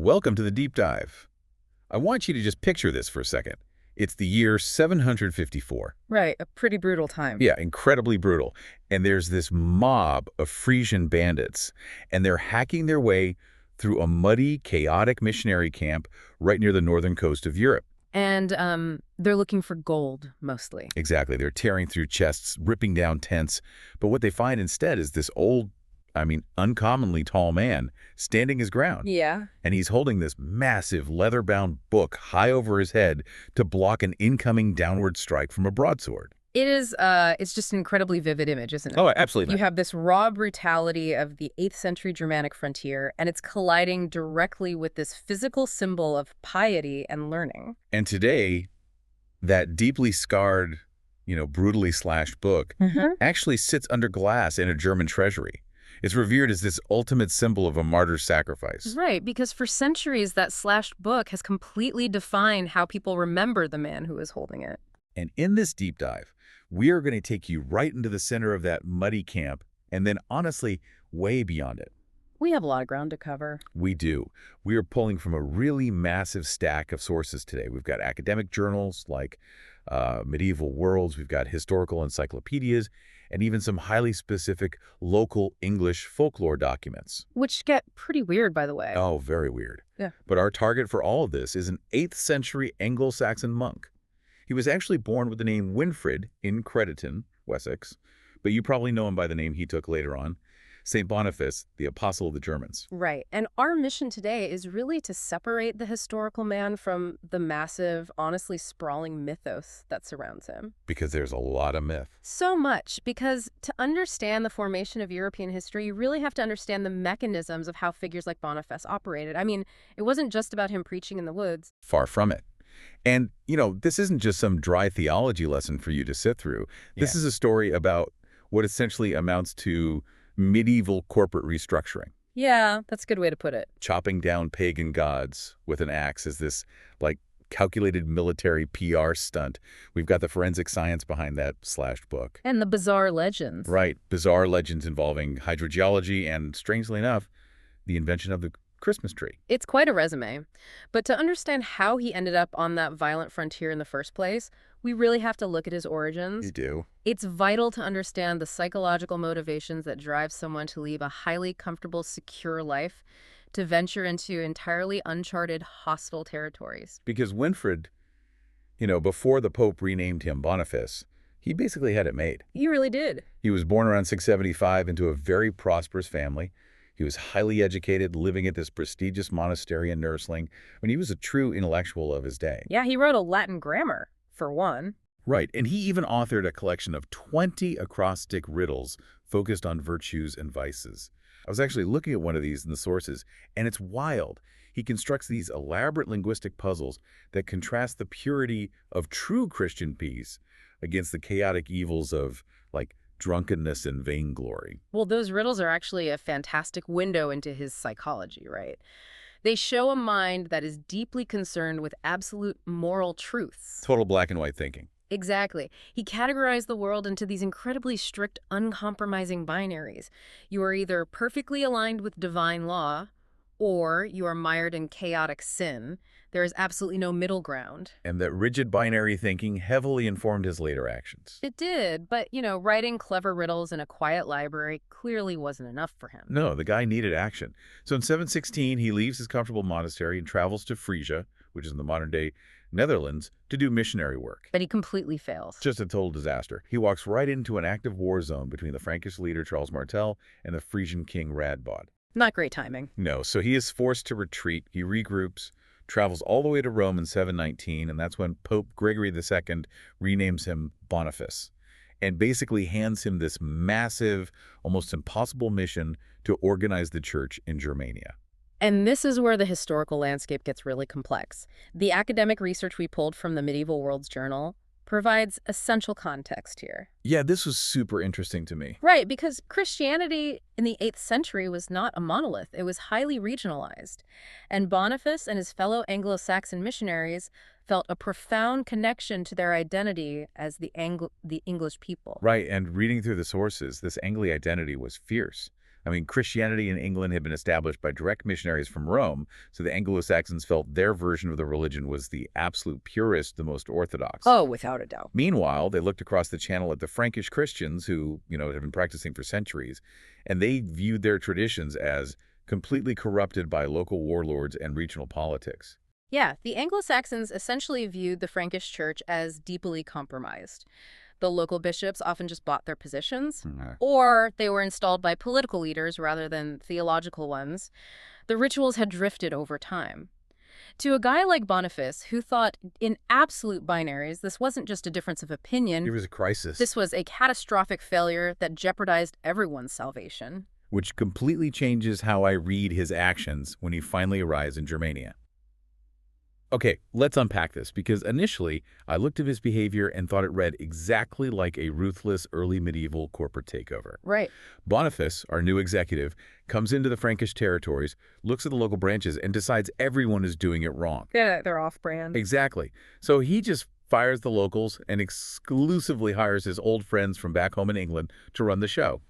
Welcome to the deep dive. I want you to just picture this for a second. It's the year 754. Right, a pretty brutal time. Yeah, incredibly brutal. And there's this mob of Frisian bandits, and they're hacking their way through a muddy, chaotic missionary camp right near the northern coast of Europe. And they're looking for gold, mostly. Exactly. They're tearing through chests, ripping down tents. But what they find instead is this uncommonly tall man standing his ground. Yeah. And he's holding this massive leather-bound book high over his head to block an incoming downward strike from a broadsword. It's just an incredibly vivid image, isn't it? Oh, absolutely. You have this raw brutality of the 8th century Germanic frontier, and it's colliding directly with this physical symbol of piety and learning. And today, that deeply scarred, brutally slashed book actually sits under glass in a German treasury. It's revered as this ultimate symbol of a martyr's sacrifice. Right, because for centuries, that slashed book has completely defined how people remember the man who is holding it. And in this deep dive, we are going to take you right into the center of that muddy camp and then, honestly, way beyond it. We have a lot of ground to cover. We do. We are pulling from a really massive stack of sources today. We've got academic journals like Medieval Worlds, we've got historical encyclopedias, and even some highly specific local English folklore documents. Which get pretty weird, by the way. Oh, very weird. Yeah. But our target for all of this is an 8th century Anglo-Saxon monk. He was actually born with the name Winfrid in Crediton, Wessex, but you probably know him by the name he took later on, Saint Boniface, the Apostle of the Germans. Right. And our mission today is really to separate the historical man from the massive, honestly sprawling mythos that surrounds him. Because there's a lot of myth. So much, because to understand the formation of European history, you really have to understand the mechanisms of how figures like Boniface operated. I mean, it wasn't just about him preaching in the woods. Far from it. And, this isn't just some dry theology lesson for you to sit through. This is a story about what essentially amounts to medieval corporate restructuring. Yeah, that's a good way to put it. Chopping down pagan gods with an axe is this, calculated military PR stunt. We've got the forensic science behind that slashed book. And the bizarre legends. Right. Bizarre legends involving hydrogeology and, strangely enough, the invention of the Christmas tree. It's quite a resume. But to understand how he ended up on that violent frontier in the first place, we really have to look at his origins. You do. It's vital to understand the psychological motivations that drive someone to leave a highly comfortable, secure life to venture into entirely uncharted, hostile territories. Because Winfrid, before the Pope renamed him Boniface, he basically had it made. He really did. He was born around 675 into a very prosperous family. He was highly educated, living at this prestigious monastery in Nursling. He was a true intellectual of his day. Yeah, he wrote a Latin grammar, for one. Right, and he even authored a collection of 20 acrostic riddles focused on virtues and vices. I was actually looking at one of these in the sources, and it's wild. He constructs these elaborate linguistic puzzles that contrast the purity of true Christian peace against the chaotic evils of, drunkenness and vainglory. Well, those riddles are actually a fantastic window into his psychology, right? They show a mind that is deeply concerned with absolute moral truths. Total black and white thinking. Exactly. He categorized the world into these incredibly strict, uncompromising binaries. You are either perfectly aligned with divine law, or you are mired in chaotic sin. There is absolutely no middle ground. And that rigid binary thinking heavily informed his later actions. It did, but, writing clever riddles in a quiet library clearly wasn't enough for him. No, the guy needed action. So in 716, he leaves his comfortable monastery and travels to Frisia, which is in the modern-day Netherlands, to do missionary work. But he completely fails. Just a total disaster. He walks right into an active war zone between the Frankish leader Charles Martel and the Frisian king Radbod. Not great timing. No, so he is forced to retreat. He regroups, travels all the way to Rome in 719, and that's when Pope Gregory II renames him Boniface and basically hands him this massive, almost impossible mission to organize the church in Germania. And this is where the historical landscape gets really complex. The academic research we pulled from the Medieval Worlds Journal provides essential context here. Yeah, this was super interesting to me. Right, because Christianity in the 8th century was not a monolith. It was highly regionalized. And Boniface and his fellow Anglo-Saxon missionaries felt a profound connection to their identity as the English people. Right, and reading through the sources, this Angli identity was fierce. I mean, Christianity in England had been established by direct missionaries from Rome, so the Anglo-Saxons felt their version of the religion was the absolute purest, the most orthodox. Oh, without a doubt. Meanwhile, they looked across the channel at the Frankish Christians who, had been practicing for centuries, and they viewed their traditions as completely corrupted by local warlords and regional politics. Yeah, the Anglo-Saxons essentially viewed the Frankish church as deeply compromised. The local bishops often just bought their positions, or they were installed by political leaders rather than theological ones. The rituals had drifted over time. To a guy like Boniface, who thought in absolute binaries, this wasn't just a difference of opinion. It was a crisis. This was a catastrophic failure that jeopardized everyone's salvation. Which completely changes how I read his actions when he finally arrives in Germania. Okay, let's unpack this, because initially I looked at his behavior and thought it read exactly like a ruthless early medieval corporate takeover. Right. Boniface, our new executive, comes into the Frankish territories, looks at the local branches, and decides everyone is doing it wrong. Yeah, they're off-brand. Exactly. So he just fires the locals and exclusively hires his old friends from back home in England to run the show.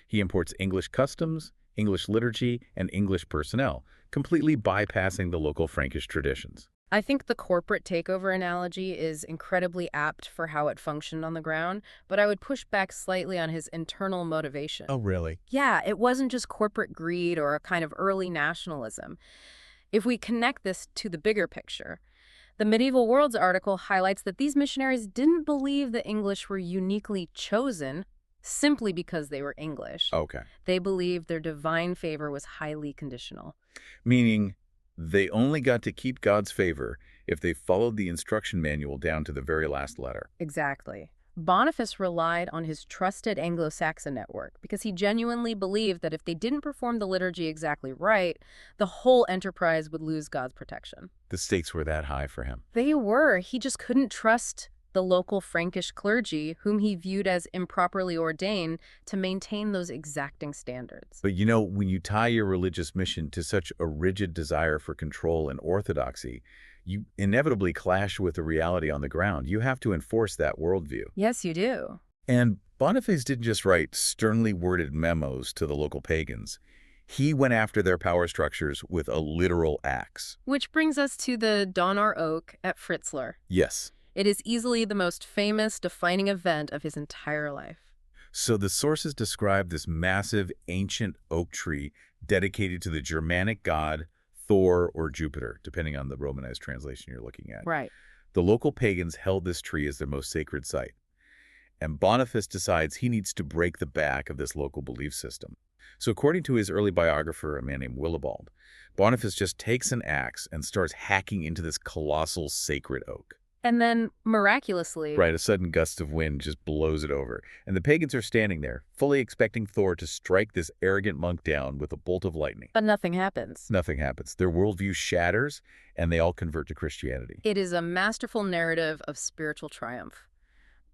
He imports English customs, English liturgy, and English personnel, completely bypassing the local Frankish traditions. I think the corporate takeover analogy is incredibly apt for how it functioned on the ground, but I would push back slightly on his internal motivation. Oh, really? Yeah, it wasn't just corporate greed or a kind of early nationalism. If we connect this to the bigger picture, the Medieval Worlds article highlights that these missionaries didn't believe the English were uniquely chosen simply because they were English. Okay. They believed their divine favor was highly conditional. Meaning they only got to keep God's favor if they followed the instruction manual down to the very last letter. Exactly. Boniface relied on his trusted Anglo-Saxon network because he genuinely believed that if they didn't perform the liturgy exactly right, the whole enterprise would lose God's protection. The stakes were that high for him. They were. He just couldn't trust the local Frankish clergy, whom he viewed as improperly ordained, to maintain those exacting standards. But when you tie your religious mission to such a rigid desire for control and orthodoxy, you inevitably clash with the reality on the ground. You have to enforce that worldview. Yes, you do. And Boniface didn't just write sternly worded memos to the local pagans. He went after their power structures with a literal axe. Which brings us to the Donner Oak at Fritzlar. Yes. It is easily the most famous, defining event of his entire life. So the sources describe this massive, ancient oak tree dedicated to the Germanic god Thor or Jupiter, depending on the Romanized translation you're looking at. Right. The local pagans held this tree as their most sacred site. And Boniface decides he needs to break the back of this local belief system. So according to his early biographer, a man named Willibald, Boniface just takes an axe and starts hacking into this colossal sacred oak. And then, miraculously... Right, a sudden gust of wind just blows it over. And the pagans are standing there, fully expecting Thor to strike this arrogant monk down with a bolt of lightning. But nothing happens. Nothing happens. Their worldview shatters, and they all convert to Christianity. It is a masterful narrative of spiritual triumph.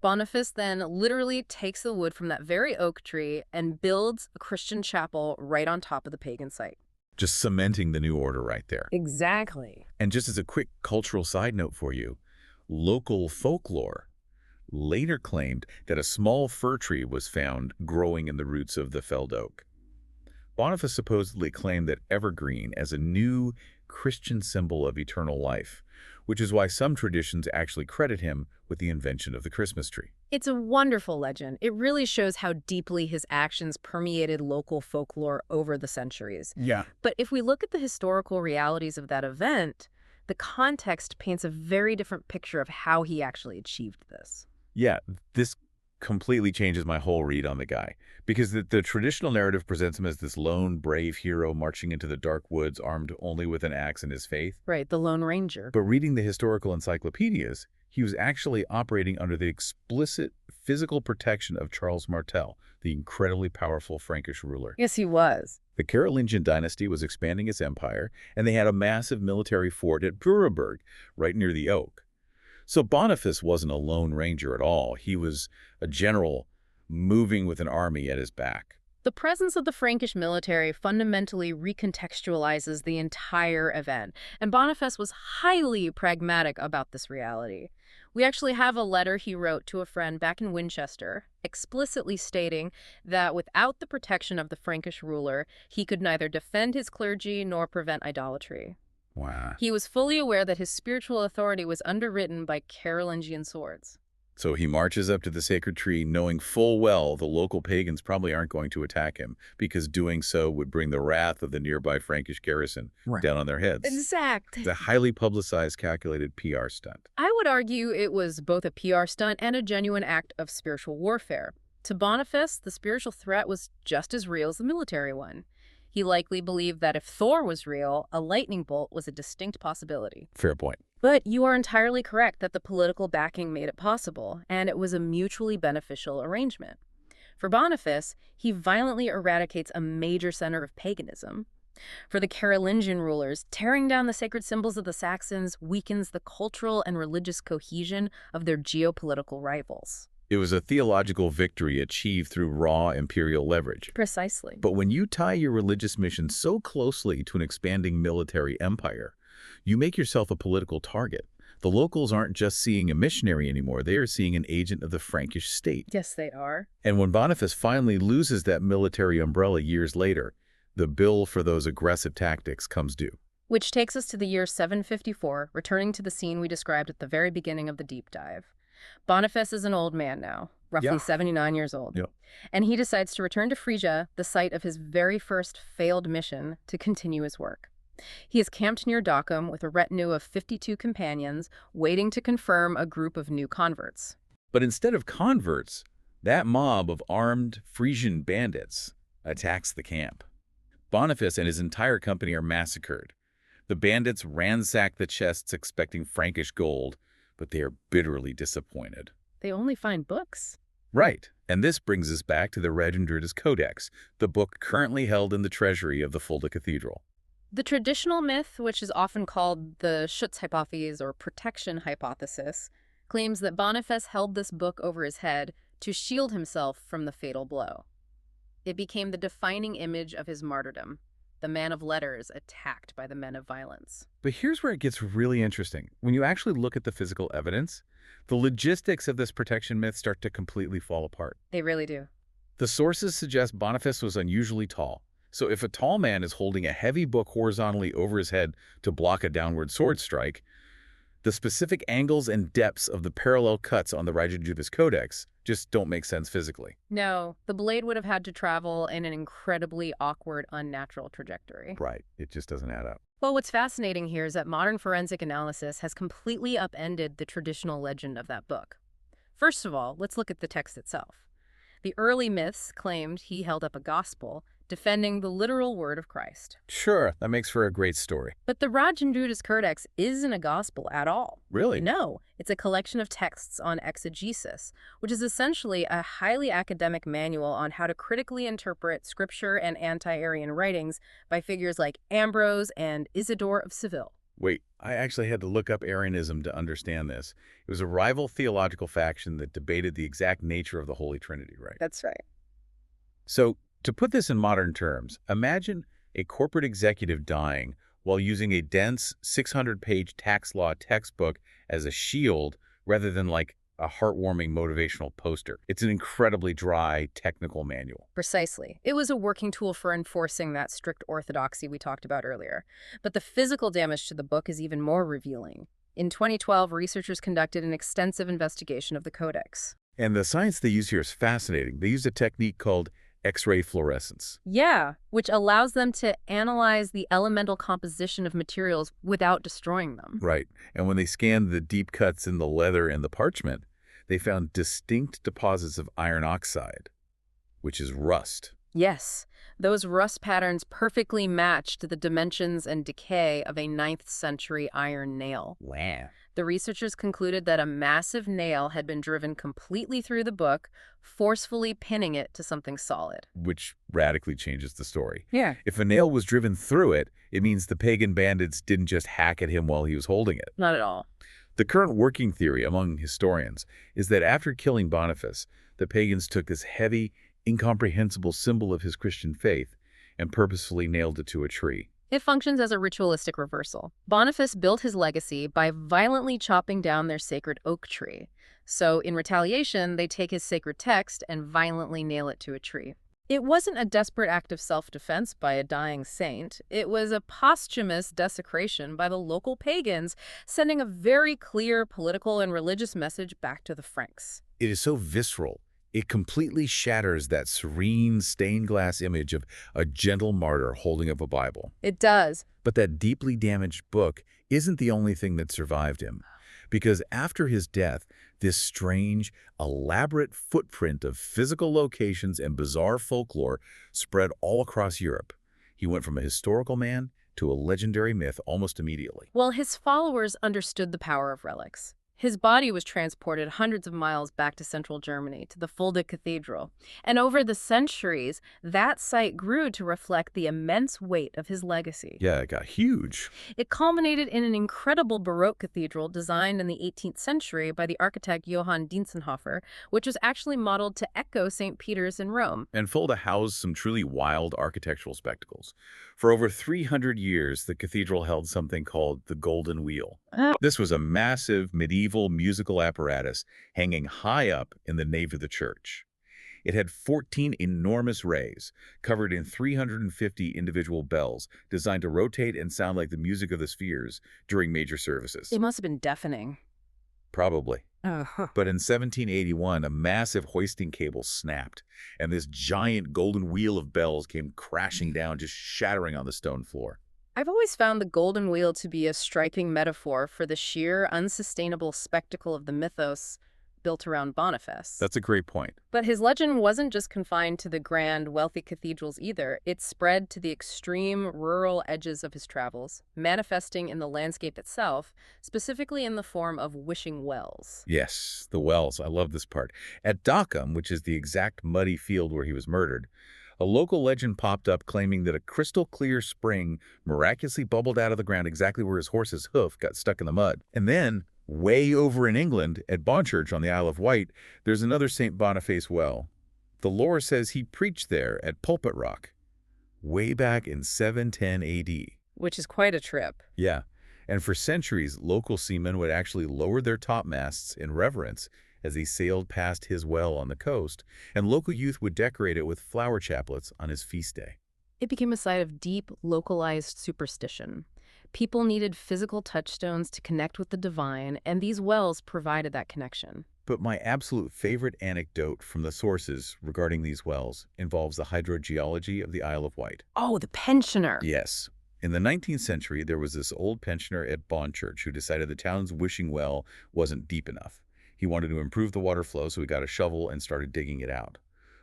Boniface then literally takes the wood from that very oak tree and builds a Christian chapel right on top of the pagan site. Just cementing the new order right there. Exactly. And just as a quick cultural side note for you, local folklore later claimed that a small fir tree was found growing in the roots of the felled oak. Boniface supposedly claimed that evergreen as a new Christian symbol of eternal life, which is why some traditions actually credit him with the invention of the Christmas tree. It's a wonderful legend. It really shows how deeply his actions permeated local folklore over the centuries. Yeah. But if we look at the historical realities of that event, the context paints a very different picture of how he actually achieved this. Yeah, this completely changes my whole read on the guy, because the traditional narrative presents him as this lone, brave hero marching into the dark woods armed only with an axe and his faith. Right, the Lone Ranger. But reading the historical encyclopedias, he was actually operating under the explicit physical protection of Charles Martel, the incredibly powerful Frankish ruler. Yes, he was. The Carolingian dynasty was expanding its empire, and they had a massive military fort at Brureberg, right near the oak. So Boniface wasn't a lone ranger at all. He was a general moving with an army at his back. The presence of the Frankish military fundamentally recontextualizes the entire event, and Boniface was highly pragmatic about this reality. We actually have a letter he wrote to a friend back in Winchester, explicitly stating that without the protection of the Frankish ruler, he could neither defend his clergy nor prevent idolatry. Wow. He was fully aware that his spiritual authority was underwritten by Carolingian swords. So he marches up to the sacred tree knowing full well the local pagans probably aren't going to attack him because doing so would bring the wrath of the nearby Frankish garrison down on their heads. Exact. It's a highly publicized, calculated PR stunt. I would argue it was both a PR stunt and a genuine act of spiritual warfare. To Boniface, the spiritual threat was just as real as the military one. He likely believed that if Thor was real, a lightning bolt was a distinct possibility. Fair point. But you are entirely correct that the political backing made it possible, and it was a mutually beneficial arrangement. For Boniface, he violently eradicates a major center of paganism. For the Carolingian rulers, tearing down the sacred symbols of the Saxons weakens the cultural and religious cohesion of their geopolitical rivals. It was a theological victory achieved through raw imperial leverage. Precisely. But when you tie your religious mission so closely to an expanding military empire, you make yourself a political target. The locals aren't just seeing a missionary anymore, they are seeing an agent of the Frankish state. Yes, they are. And when Boniface finally loses that military umbrella years later, the bill for those aggressive tactics comes due. Which takes us to the year 754, returning to the scene we described at the very beginning of the deep dive. Boniface is an old man now, roughly 79 years old. And he decides to return to Frisia, the site of his very first failed mission, to continue his work. He is camped near Dockham with a retinue of 52 companions, waiting to confirm a group of new converts. But instead of converts, that mob of armed Frisian bandits attacks the camp. Boniface and his entire company are massacred. The bandits ransack the chests expecting Frankish gold, but they are bitterly disappointed. They only find books. Right, and this brings us back to the Regendra's Codex, the book currently held in the treasury of the Fulda Cathedral. The traditional myth, which is often called the Schutzhypothesis or protection hypothesis, claims that Boniface held this book over his head to shield himself from the fatal blow. It became the defining image of his martyrdom, the man of letters attacked by the men of violence. But here's where it gets really interesting. When you actually look at the physical evidence, the logistics of this protection myth start to completely fall apart. They really do. The sources suggest Boniface was unusually tall. So if a tall man is holding a heavy book horizontally over his head to block a downward sword strike, the specific angles and depths of the parallel cuts on the Regendra's Codex just don't make sense physically. No, the blade would have had to travel in an incredibly awkward, unnatural trajectory. Right. It just doesn't add up. Well, what's fascinating here is that modern forensic analysis has completely upended the traditional legend of that book. First of all, let's look at the text itself. The early myths claimed he held up a gospel defending the literal word of Christ. Sure, that makes for a great story. But the Regendra's Codex isn't a gospel at all. Really? No, it's a collection of texts on exegesis, which is essentially a highly academic manual on how to critically interpret scripture and anti-Arian writings by figures like Ambrose and Isidore of Seville. Wait, I actually had to look up Arianism to understand this. It was a rival theological faction that debated the exact nature of the Holy Trinity, right? That's right. So, to put this in modern terms, imagine a corporate executive dying while using a dense 600-page tax law textbook as a shield rather than like a heartwarming motivational poster. It's an incredibly dry, technical manual. Precisely. It was a working tool for enforcing that strict orthodoxy we talked about earlier. But the physical damage to the book is even more revealing. In 2012, researchers conducted an extensive investigation of the codex. And the science they use here is fascinating. They use a technique called X-ray fluorescence. Yeah, which allows them to analyze the elemental composition of materials without destroying them. Right. And when they scanned the deep cuts in the leather and the parchment, they found distinct deposits of iron oxide, which is rust. Yes, those rust patterns perfectly matched the dimensions and decay of a 9th century iron nail. Wow. The researchers concluded that a massive nail had been driven completely through the book, forcefully pinning it to something solid. Which radically changes the story. Yeah. If a nail was driven through it, it means the pagan bandits didn't just hack at him while he was holding it. Not at all. The current working theory among historians is that after killing Boniface, the pagans took this heavy, incomprehensible symbol of his Christian faith and purposefully nailed it to a tree. It functions as a ritualistic reversal. Boniface built his legacy by violently chopping down their sacred oak tree. So, in retaliation, they take his sacred text and violently nail it to a tree. It wasn't a desperate act of self-defense by a dying saint. It was a posthumous desecration by the local pagans, sending a very clear political and religious message back to the Franks. It is so visceral. It completely shatters that serene stained glass image of a gentle martyr holding up a Bible. It does. But that deeply damaged book isn't the only thing that survived him. Because after his death, this strange, elaborate footprint of physical locations and bizarre folklore spread all across Europe. He went from a historical man to a legendary myth almost immediately. Well, his followers understood the power of relics. His body was transported hundreds of miles back to central Germany, to the Fulda Cathedral. And over the centuries, that site grew to reflect the immense weight of his legacy. Yeah, it got huge. It culminated in an incredible Baroque cathedral designed in the 18th century by the architect Johann Dientzenhofer, which was actually modeled to echo St. Peter's in Rome. And Fulda housed some truly wild architectural spectacles. For over 300 years, the cathedral held something called the Golden Wheel. This was a massive medieval musical apparatus hanging high up in the nave of the church. It had 14 enormous rays, covered in 350 individual bells, designed to rotate and sound like the music of the spheres during major services. It must have been deafening. Probably. But in 1781, a massive hoisting cable snapped, and this giant golden wheel of bells came crashing down, just shattering on the stone floor. I've always found the golden wheel to be a striking metaphor for the sheer, unsustainable spectacle of the mythos built around Boniface. That's a great point. But his legend wasn't just confined to the grand, wealthy cathedrals either. It spread to the extreme, rural edges of his travels, manifesting in the landscape itself, specifically in the form of wishing wells. Yes, the wells. I love this part. At Dockham, which is the exact muddy field where he was murdered, a local legend popped up claiming that a crystal-clear spring miraculously bubbled out of the ground exactly where his horse's hoof got stuck in the mud. And then, way over in England, at Bonchurch on the Isle of Wight, there's another Saint Boniface well. The lore says he preached there at Pulpit Rock, way back in 710 AD. Which is quite a trip. Yeah, and for centuries, local seamen would actually lower their topmasts in reverence as they sailed past his well on the coast, and local youth would decorate it with flower chaplets on his feast day. It became a site of deep, localized superstition. People needed physical touchstones to connect with the divine, and these wells provided that connection. But my absolute favorite anecdote from the sources regarding these wells involves the hydrogeology of the Isle of Wight. Oh, the pensioner. Yes. In the 19th century, there was this old pensioner at Bonchurch who decided the town's wishing well wasn't deep enough. He wanted to improve the water flow, so he got a shovel and started digging it out.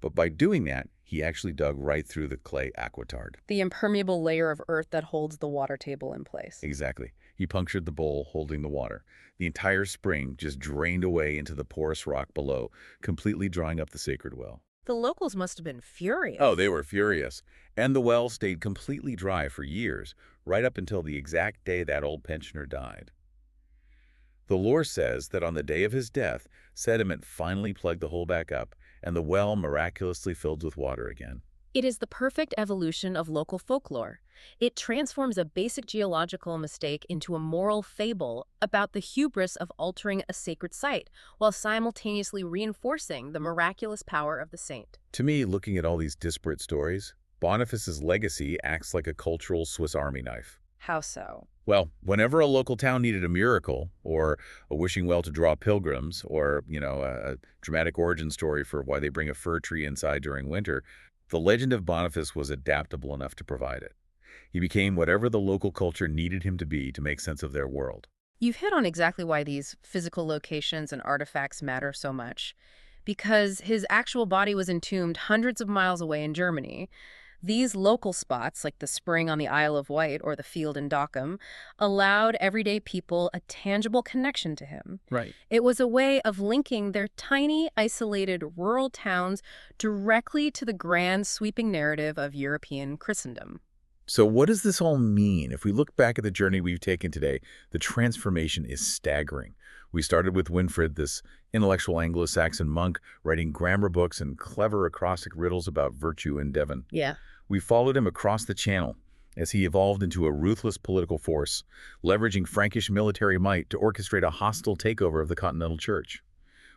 But by doing that, he actually dug right through the clay aquitard. The impermeable layer of earth that holds the water table in place. Exactly. He punctured the bowl holding the water. The entire spring just drained away into the porous rock below, completely drying up the sacred well. The locals must have been furious. Oh, they were furious. And the well stayed completely dry for years, right up until the exact day that old pensioner died. The lore says that on the day of his death, sediment finally plugged the hole back up, and the well miraculously filled with water again. It is the perfect evolution of local folklore. It transforms a basic geological mistake into a moral fable about the hubris of altering a sacred site, while simultaneously reinforcing the miraculous power of the saint. To me, looking at all these disparate stories, Boniface's legacy acts like a cultural Swiss Army knife. How so? Well, whenever a local town needed a miracle, or a wishing well to draw pilgrims, or, a dramatic origin story for why they bring a fir tree inside during winter, the legend of Boniface was adaptable enough to provide it. He became whatever the local culture needed him to be to make sense of their world. You've hit on exactly why these physical locations and artifacts matter so much. Because his actual body was entombed hundreds of miles away in Germany, these local spots, like the spring on the Isle of Wight or the field in Dockham, allowed everyday people a tangible connection to him. Right. It was a way of linking their tiny, isolated rural towns directly to the grand, sweeping narrative of European Christendom. So what does this all mean? If we look back at the journey we've taken today, the transformation is staggering. We started with Winfrid, this intellectual Anglo-Saxon monk writing grammar books and clever acrostic riddles about virtue in Devon. Yeah. We followed him across the channel as he evolved into a ruthless political force, leveraging Frankish military might to orchestrate a hostile takeover of the Continental Church.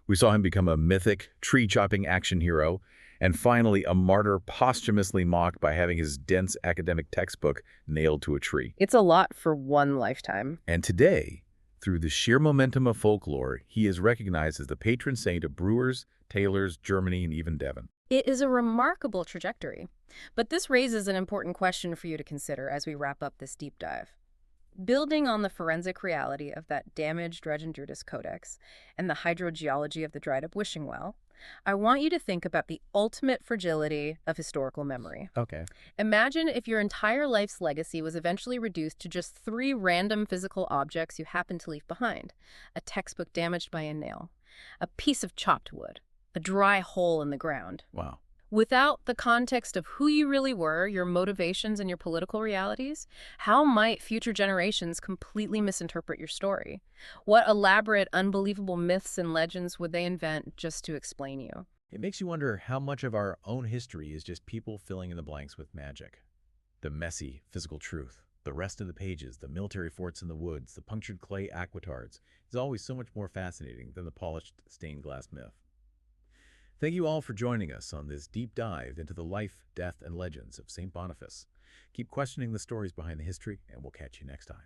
We saw him become a mythic, tree-chopping action hero, and finally a martyr posthumously mocked by having his dense academic textbook nailed to a tree. It's a lot for one lifetime. And today, through the sheer momentum of folklore, he is recognized as the patron saint of brewers, tailors, Germany, and even Devon. It is a remarkable trajectory. But this raises an important question for you to consider as we wrap up this deep dive. Building on the forensic reality of that damaged Regenjudis Codex and the hydrogeology of the dried-up wishing well, I want you to think about the ultimate fragility of historical memory. Okay. Imagine if your entire life's legacy was eventually reduced to just 3 random physical objects you happen to leave behind: a textbook damaged by a nail, a piece of chopped wood, a dry hole in the ground. Wow. Without the context of who you really were, your motivations, and your political realities, how might future generations completely misinterpret your story? What elaborate, unbelievable myths and legends would they invent just to explain you? It makes you wonder how much of our own history is just people filling in the blanks with magic. The messy, physical truth, the rest of the pages, the military forts in the woods, the punctured clay aquetards, is always so much more fascinating than the polished stained glass myth. Thank you all for joining us on this deep dive into the life, death, and legends of Saint Boniface. Keep questioning the stories behind the history, and we'll catch you next time.